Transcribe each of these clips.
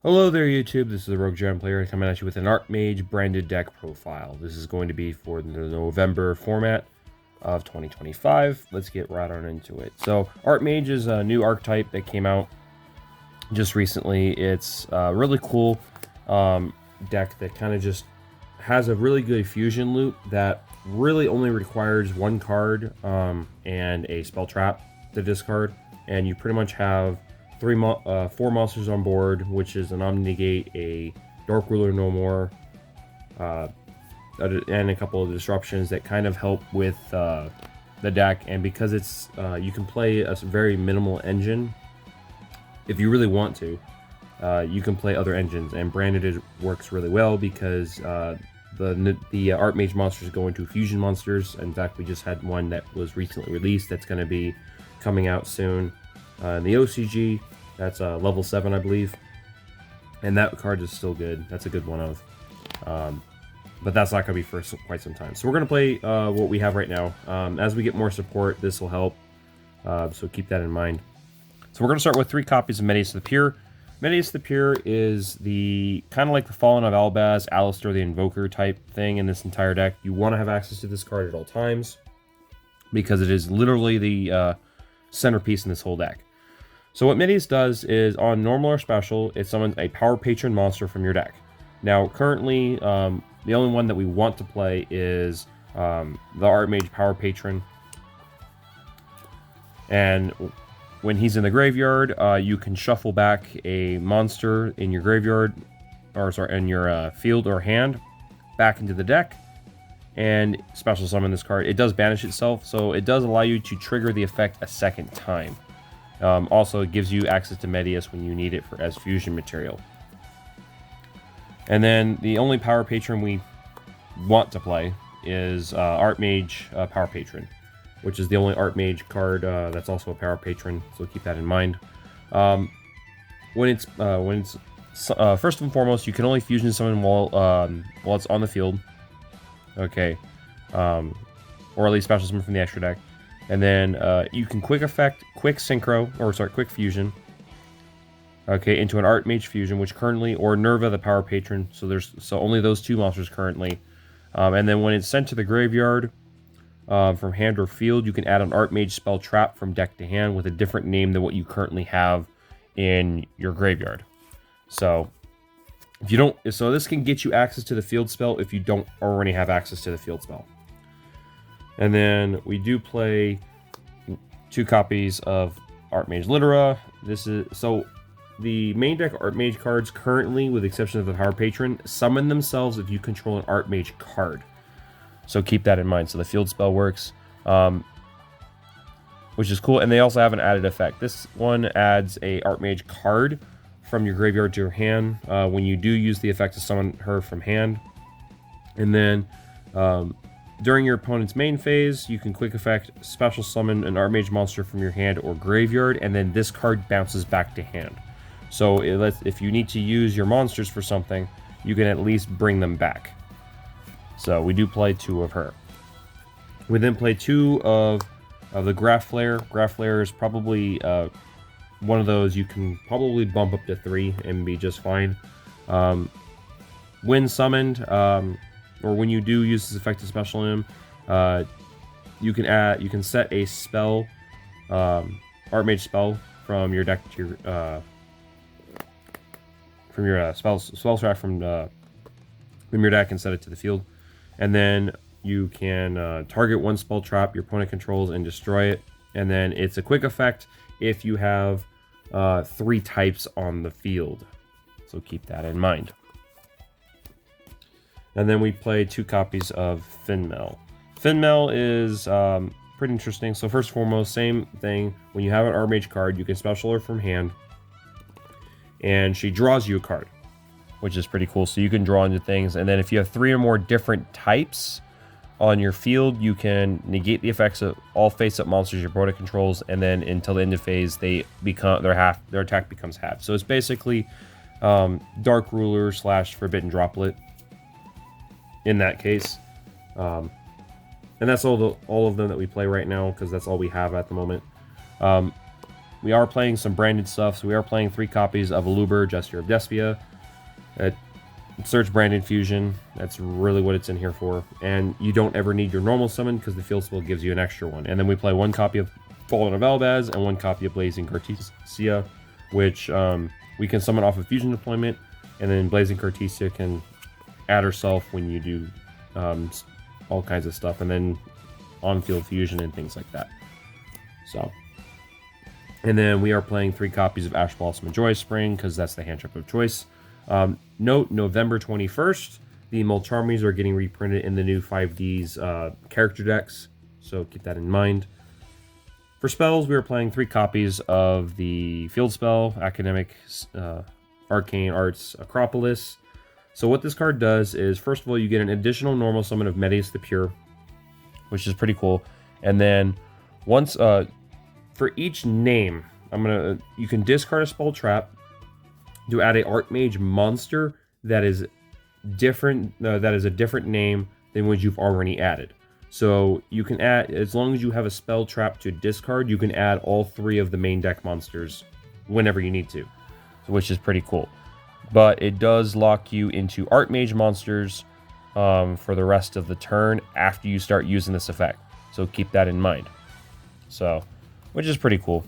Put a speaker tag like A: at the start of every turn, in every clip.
A: Hello there YouTube, this is the Rogue Giant Player coming at you with an Artmage branded deck profile. This is going to be for the November format of 2025. Let's get right on into it. So Artmage is a new archetype that came out just recently. It's a really cool deck that kind of just has a really good fusion loop that really only requires one card and a spell trap to discard, and you pretty much have four monsters on board, which is an Omni-Negate, a Dark Ruler No More, and a couple of disruptions that kind of help with the deck. And because it's you can play a very minimal engine, if you really want to, you can play other engines, and branded works really well because the Artmage monsters go into fusion monsters. In fact, we just had one that was recently released that's going to be coming out soon. In the OCG, that's level 7, I believe. And that card is still good. That's a good one of. But that's not going to be for quite some time. So we're going to play what we have right now. As we get more support, this will help. So keep that in mind. So we're going to start with 3 copies of Medius the Pure. Medius the Pure is the kind of like the Fallen of Albaz, Alistair the Invoker type thing in this entire deck. You want to have access to this card at all times because it is literally the centerpiece in this whole deck. So what Medius does is, on normal or special, it summons a Power Patron monster from your deck. Now, currently, the only one that we want to play is the Artmage Power Patron. And when he's in the graveyard, you can shuffle back a monster in your graveyard, or sorry, in your field or hand, back into the deck, and special summon this card. It does banish itself, so it does allow you to trigger the effect a second time. Also, it gives you access to Medius when you need it as fusion material. And then the only Power Patron we want to play is Artmage Power Patron, which is the only Artmage card that's also a Power Patron, so keep that in mind. When it's first and foremost, you can only fusion summon while it's on the field. Okay, or at least special summon from the extra deck. And then you can quick fusion. Okay, into an Artmage fusion, which currently, or Nerva the Power Patron. So only those 2 monsters currently. And then when it's sent to the graveyard from hand or field, you can add an Artmage spell trap from deck to hand with a different name than what you currently have in your graveyard. So if you don't, so this can get you access to the field spell if you don't already have access to the field spell. And then we do play 2 copies of Artmage Litera. So the main deck Artmage cards currently, with the exception of the Power Patron, summon themselves if you control an Artmage card. So keep that in mind. So the field spell works, which is cool. And they also have an added effect. This one adds a Artmage card from your graveyard to your hand when you do use the effect to summon her from hand. And then during your opponent's main phase, you can quick effect special summon an Artmage monster from your hand or graveyard, and then this card bounces back to hand. So if you need to use your monsters for something, you can at least bring them back. So we do play 2 of her. We then play 2 of the Graph Flare. Graph Flare is probably one of those you can probably bump up to 3 and be just fine. When summoned, or when you do use this effect to special him, you can set a spell, Artmage spell from your deck to your spell track from your deck and set it to the field, and then you can target one spell trap your opponent controls and destroy it. And then it's a quick effect if you have 3 types on the field, so keep that in mind. And then we play 2 copies of Finmel. Finmel is pretty interesting. So first and foremost, same thing. When you have an Artmage card, you can special her from hand, and she draws you a card, which is pretty cool. So you can draw into things. And then if you have 3 or more different types on your field, you can negate the effects of all face-up monsters your opponent controls, and then until the end of phase, their attack becomes half. So it's basically Dark Ruler / Forbidden Droplet in that case, and that's all of them that we play right now, because that's all we have at the moment. we are playing some branded stuff. So we are playing 3 copies of Aluber, Gesture of Despia. Search branded fusion. That's really what it's in here for. And you don't ever need your normal summon because the field spell gives you an extra one. And then we play 1 copy of Fallen of Albaz and 1 copy of Blazing Cartesia, which we can summon off of fusion deployment. And then Blazing Cartesia can add herself when you do all kinds of stuff. And then on-field fusion and things like that. So, and then we are playing 3 copies of Ash Blossom and Joy Spring because that's the hand trap of choice. Note, November 21st, the Molcharmies are getting reprinted in the new 5D's character decks, so keep that in mind. For spells, we are playing 3 copies of the field spell, Academic, Arcane Arts, Acropolis. So what this card does is, first of all, you get an additional normal summon of Medeus the Pure, which is pretty cool. And then once for each name, you can discard a spell trap to add a Artmage monster that is different. That is a different name than what you've already added. So you can add, as long as you have a spell trap to discard, you can add all 3 of the main deck monsters whenever you need to, which is pretty cool. But it does lock you into Artmage monsters for the rest of the turn after you start using this effect. So keep that in mind. So, which is pretty cool.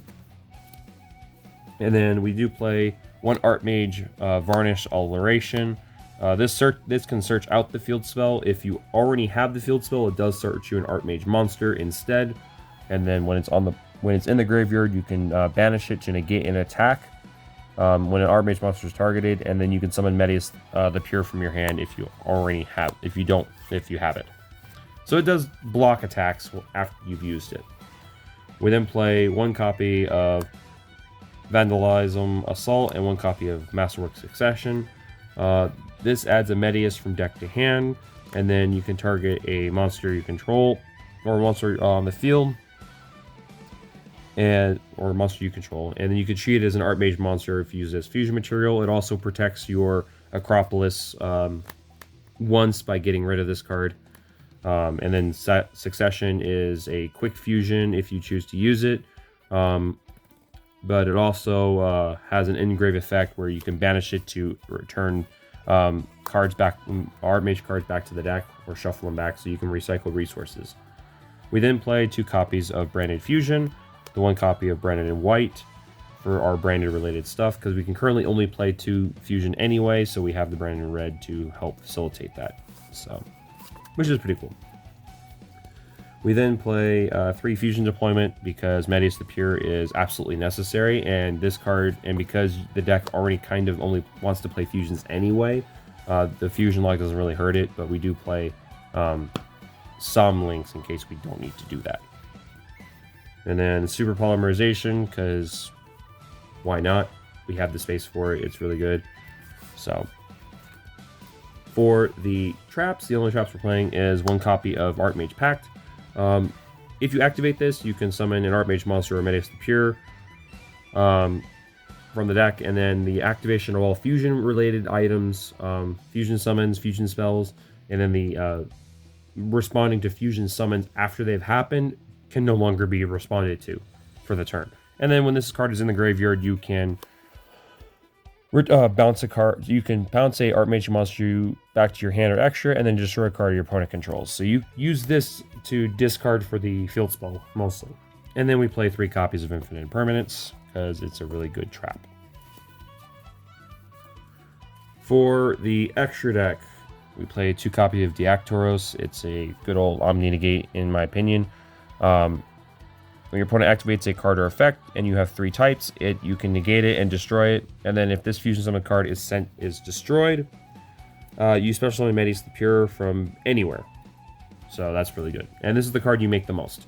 A: And then we do play 1 Artmage Varnish Alliteration. This can search out the field spell. If you already have the field spell, it does search you an Artmage monster instead. And then when it's in the graveyard, you can banish it to negate an attack when an Artmage monster is targeted, and then you can summon Medeus the Pure from your hand if you have it. So it does block attacks after you've used it. We then play 1 copy of Vandalism Assault and 1 copy of Masterwork Succession. This adds a Medeus from deck to hand, and then you can target a monster you control or a monster on the field, or a monster you control, and then you can treat it as an Artmage monster if you use it as fusion material. It also protects your Acropolis once by getting rid of this card. And then Succession is a quick fusion if you choose to use it. But it also has an engrave effect where you can banish it to return Artmage cards back to the deck, or shuffle them back so you can recycle resources. We then play 2 copies of Branded Fusion, the 1 copy of Branded in White for our branded related stuff, because we can currently only play 2 fusion anyway, so we have the Branded in Red to help facilitate that. So, which is pretty cool. We then play 3 fusion deployment because Medeus the Pure is absolutely necessary, and this card, and because the deck already kind of only wants to play fusions anyway, the fusion log doesn't really hurt it, but we do play some links in case we don't need to do that. And then Super Polymerization, because why not? We have the space for it. It's really good. So for the traps, the only traps we're playing is 1 copy of Artmage Pact. If you activate this, you can summon an Artmage monster or Medeus the Pure from the deck, and then the activation of all fusion-related items, fusion summons, fusion spells, and then the responding to fusion summons after they've happened can no longer be responded to for the turn. And then when this card is in the graveyard, you can bounce a card. You can bounce a Artmage monster back to your hand or extra, and then destroy a card your opponent controls. So you use this to discard for the field spell mostly. And then we play 3 copies of Infinite Impermanence because it's a really good trap. For the extra deck, we play 2 copies of Diactoros. It's a good old Omni Negate, in my opinion. When your opponent activates a card or effect and you have 3 types, you can negate it and destroy it. And then if this fusion summon card is destroyed, you special summon Medeus the Pure from anywhere. So that's really good. And this is the card you make the most.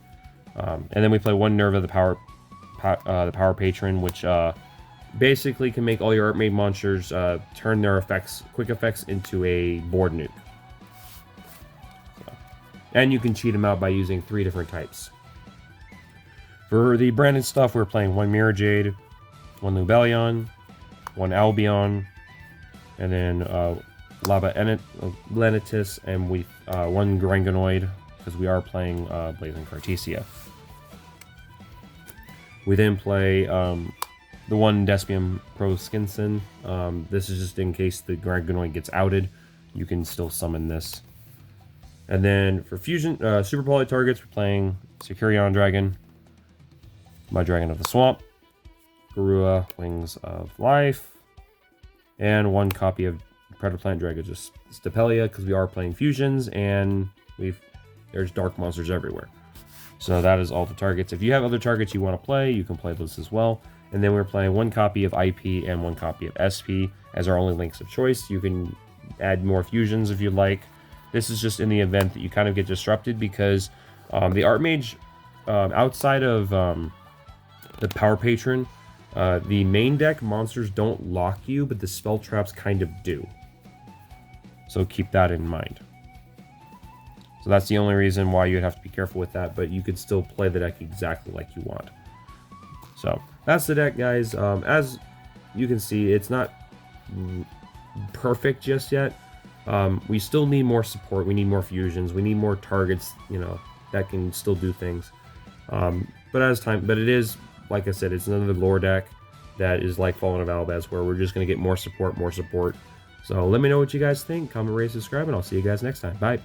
A: And then we play 1 Nerva, the Power Patron, which basically can make all your Artmage monsters turn their quick effects into a board nuke. So. And you can cheat them out by using 3 different types. For the branded stuff, we're playing 1 Mirror Jade, 1 Lubellion, 1 Albion, and then Lava Lenitus, and 1 Garanganoid, because we are playing Blazing Cartesia. We then play the one Despium Pro Skinson. This is just in case the Dragonoid gets outed. You can still summon this. And then for fusion, Super Poly targets, we're playing Securion Dragon, My Dragon of the Swamp, Garua, Wings of Life, and one copy of Predator Plant Dragon, just Stapelia, because we are playing fusions, and there's dark monsters everywhere. So that is all the targets. If you have other targets you want to play, you can play those as well. And then we're playing one copy of IP and one copy of SP as our only links of choice. You can add more fusions if you'd like. This is just in the event that you kind of get disrupted, because the Artmage, outside of the Power Patron, the main deck monsters don't lock you, but the spell traps kind of do. So keep that in mind. So that's the only reason why you'd have to be careful with that, but you could still play the deck exactly like you want. So that's the deck, guys. As you can see, it's not perfect just yet. We still need more support. We need more fusions. We need more targets, that can still do things. But it is, like I said, it's another lore deck that is like Fallen of Albaz, where we're just going to get more support. So let me know what you guys think. Comment, rate, subscribe, and I'll see you guys next time. Bye.